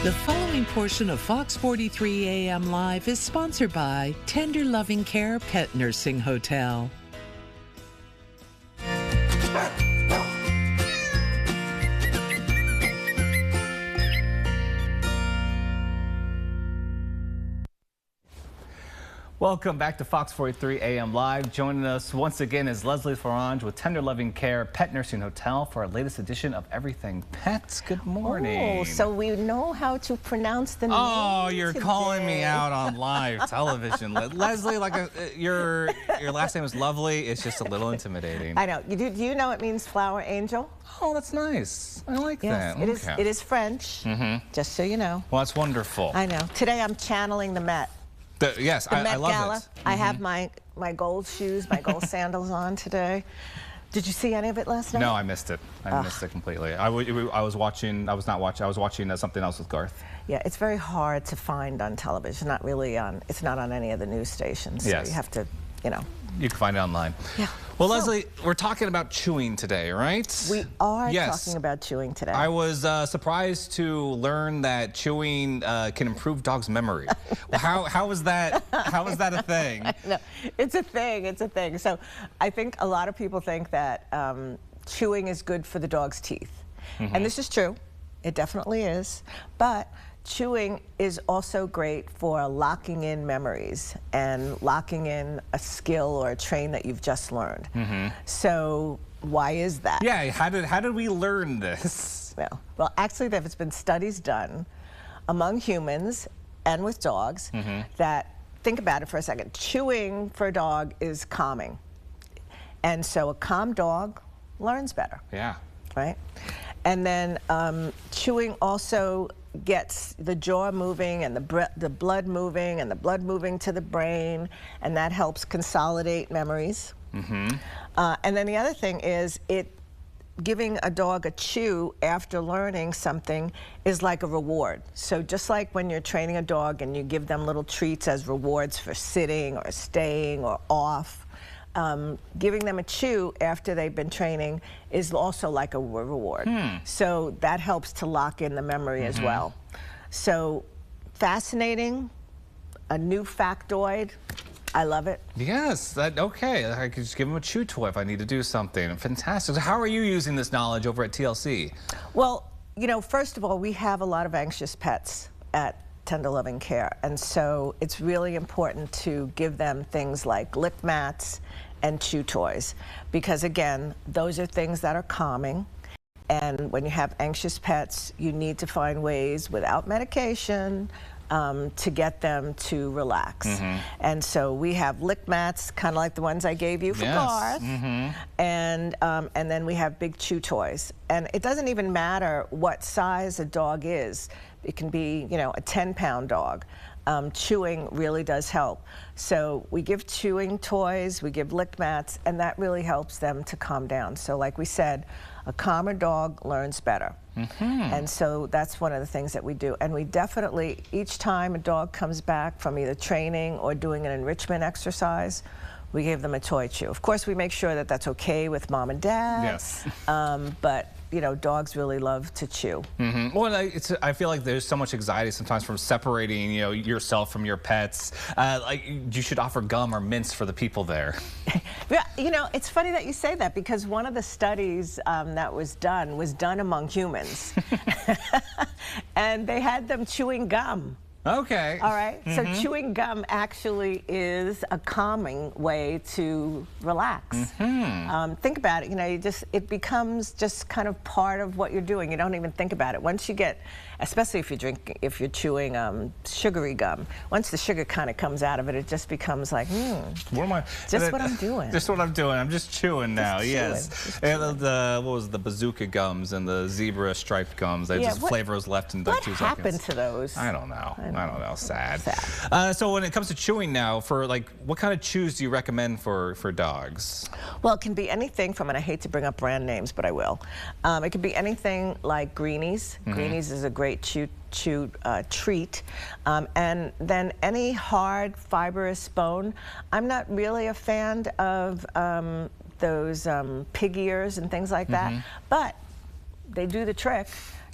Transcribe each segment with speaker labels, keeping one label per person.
Speaker 1: The following portion of Fox 43 AM Live is sponsored by Tender Loving Care Pet Nursing Hotel.
Speaker 2: Welcome back to Fox 43 AM Live. Joining us once again is Leslie Farange with Tender Loving Care Pet Nursing Hotel for our latest edition of Everything Pets. Good morning.
Speaker 3: Oh, so we know how to pronounce the name.
Speaker 2: Oh, you're
Speaker 3: today.
Speaker 2: calling me out on live television. Leslie, your last name is lovely. It's just a little intimidating.
Speaker 3: I know. Do you know it means flower angel?
Speaker 2: Oh, that's nice. I like that.
Speaker 3: Yes, it is French, just so you know.
Speaker 2: Well, that's wonderful.
Speaker 3: I know. Today I'm channeling the Met.
Speaker 2: Yes, I
Speaker 3: Met
Speaker 2: love
Speaker 3: Gala.
Speaker 2: it.
Speaker 3: I have my gold shoes, my gold sandals on today. Did you see any of it last night?
Speaker 2: No, I missed it. I missed it completely. I was watching something else with Garth.
Speaker 3: Yeah, it's very hard to find on television. Not really on. It's not on any of the news stations. So
Speaker 2: Yes.
Speaker 3: you have to, you know.
Speaker 2: You can find it online.
Speaker 3: Yeah.
Speaker 2: Well, Leslie, we're talking about chewing today, right?
Speaker 3: We are
Speaker 2: Yes.
Speaker 3: talking about chewing today.
Speaker 2: I was surprised to learn that chewing can improve dogs' memory. Well, how is that? How is that a thing?
Speaker 3: No, it's a thing. It's a thing. So I think a lot of people think that chewing is good for the dog's teeth. And this is true. It definitely is. But chewing is also great for locking in memories and locking in a skill or a train that you've just learned. So why is that?
Speaker 2: Yeah, how did we learn this?
Speaker 3: Well, actually there's been studies done among humans and with dogs that, think about it for a second, chewing for a dog is calming. And so a calm dog learns better.
Speaker 2: Yeah.
Speaker 3: Right? And then chewing also gets the jaw moving and the blood moving and the blood moving to the brain, and that helps consolidate memories. And then the other thing is giving a dog a chew after learning something is like a reward. So just like when you're training a dog and you give them little treats as rewards for sitting or staying or off, giving them a chew after they've been training is also like a reward. So that helps to lock in the memory as well. So fascinating, a new factoid. I love it.
Speaker 2: Yes, okay. I could just give them a chew toy if I need to do something. Fantastic. So how are you using this knowledge over at TLC?
Speaker 3: Well, you know, first of all, we have a lot of anxious pets at Tender Loving Care, and so it's really important to give them things like lick mats and chew toys, because again, those are things that are calming, and when you have anxious pets, you need to find ways without medication to get them to relax. And so we have lick mats, kind of like the ones I gave you for Garth, and then we have big chew toys. And it doesn't even matter what size a dog is. It can be, you know, a 10-pound dog. Chewing really does help. So we give chewing toys, we give lick mats, and that really helps them to calm down. So like we said, a calmer dog learns better. And so that's one of the things that we do. And we definitely, each time a dog comes back from either training or doing an enrichment exercise, we give them a toy chew. Of course, we make sure that that's okay with mom and dad.
Speaker 2: Yes.
Speaker 3: But you know, dogs really love to chew.
Speaker 2: Well, I feel like there's so much anxiety sometimes from separating, you know, yourself from your pets. Like you should offer gum or mints for the people there.
Speaker 3: You know, it's funny that you say that, because one of the studies that was done among humans, and they had them chewing gum.
Speaker 2: Okay.
Speaker 3: All right. So chewing gum actually is a calming way to relax. Think about it. You know, it becomes just kind of part of what you're doing. You don't even think about it. Once you get, especially if you're chewing sugary gum, once the sugar kind of comes out of it, it just becomes like,
Speaker 2: what am I?
Speaker 3: Just what I'm doing.
Speaker 2: Just what I'm doing. I'm just chewing now.
Speaker 3: Just
Speaker 2: yes. And what was the bazooka gums and the zebra striped gums? They just flavors left in like 2 seconds.
Speaker 3: What happened to those?
Speaker 2: I don't know. I don't know. Sad.
Speaker 3: Sad.
Speaker 2: So when it comes to chewing now, for like, what kind of chews do you recommend for dogs?
Speaker 3: Well, it can be anything from, and I hate to bring up brand names, but I will. It can be anything like Greenies. Greenies is a great chew treat. And then any hard fibrous bone. I'm not really a fan of those pig ears and things like that, but they do the trick.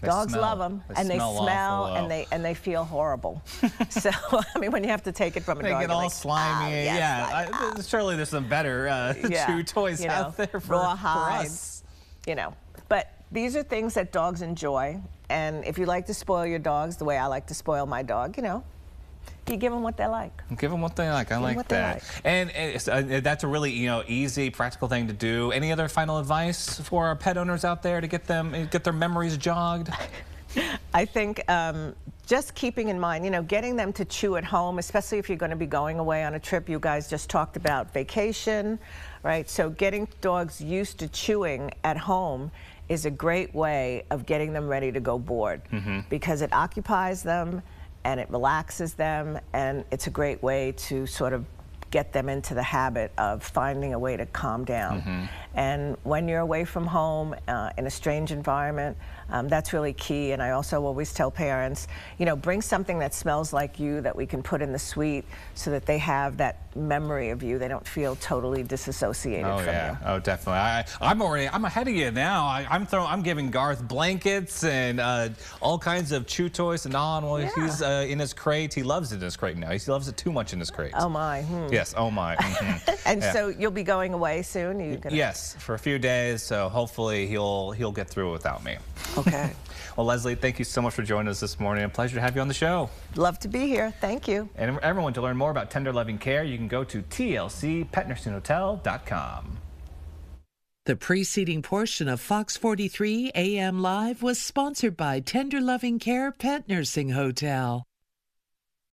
Speaker 3: Dogs love them, and they smell,
Speaker 2: awful,
Speaker 3: and they feel horrible. So I mean, when you have to take it from a dog,
Speaker 2: they get all
Speaker 3: like,
Speaker 2: slimy.
Speaker 3: oh, yes,
Speaker 2: Surely there's some better chew toys out there for us.
Speaker 3: You know, but these are things that dogs enjoy, and if you like to spoil your dogs the way I like to spoil my dog, you know, you give them what they like.
Speaker 2: Give them what they like. I like that. And that's a really easy, practical thing to do. Any other final advice for our pet owners out there to get their memories jogged?
Speaker 3: I think just keeping in mind, getting them to chew at home, especially if you're going to be going away on a trip. You guys just talked about vacation, right? So getting dogs used to chewing at home is a great way of getting them ready to go board, because it occupies them and it relaxes them, and it's a great way to sort of get them into the habit of finding a way to calm down. And when you're away from home in a strange environment, that's really key. And I also always tell parents, bring something that smells like you that we can put in the suite so that they have that memory of you. They don't feel totally disassociated from you.
Speaker 2: Oh, definitely. I'm ahead of you now. I'm giving Garth blankets and all kinds of chew toys and on. Well, he's in his crate. He loves it in his crate now. He loves it too much in his crate.
Speaker 3: Oh my.
Speaker 2: Yes. Oh my.
Speaker 3: And so you'll be going away soon?
Speaker 2: Yes, for a few days. So hopefully he'll get through it without me.
Speaker 3: Okay.
Speaker 2: Well, Leslie, thank you so much for joining us this morning. A pleasure to have you on the show.
Speaker 3: Love to be here. Thank you.
Speaker 2: And everyone, to learn more about tender loving care, you can go to tlcpetnursinghotel.com.
Speaker 1: The preceding portion of Fox 43 AM Live was sponsored by Tender Loving Care Pet Nursing Hotel.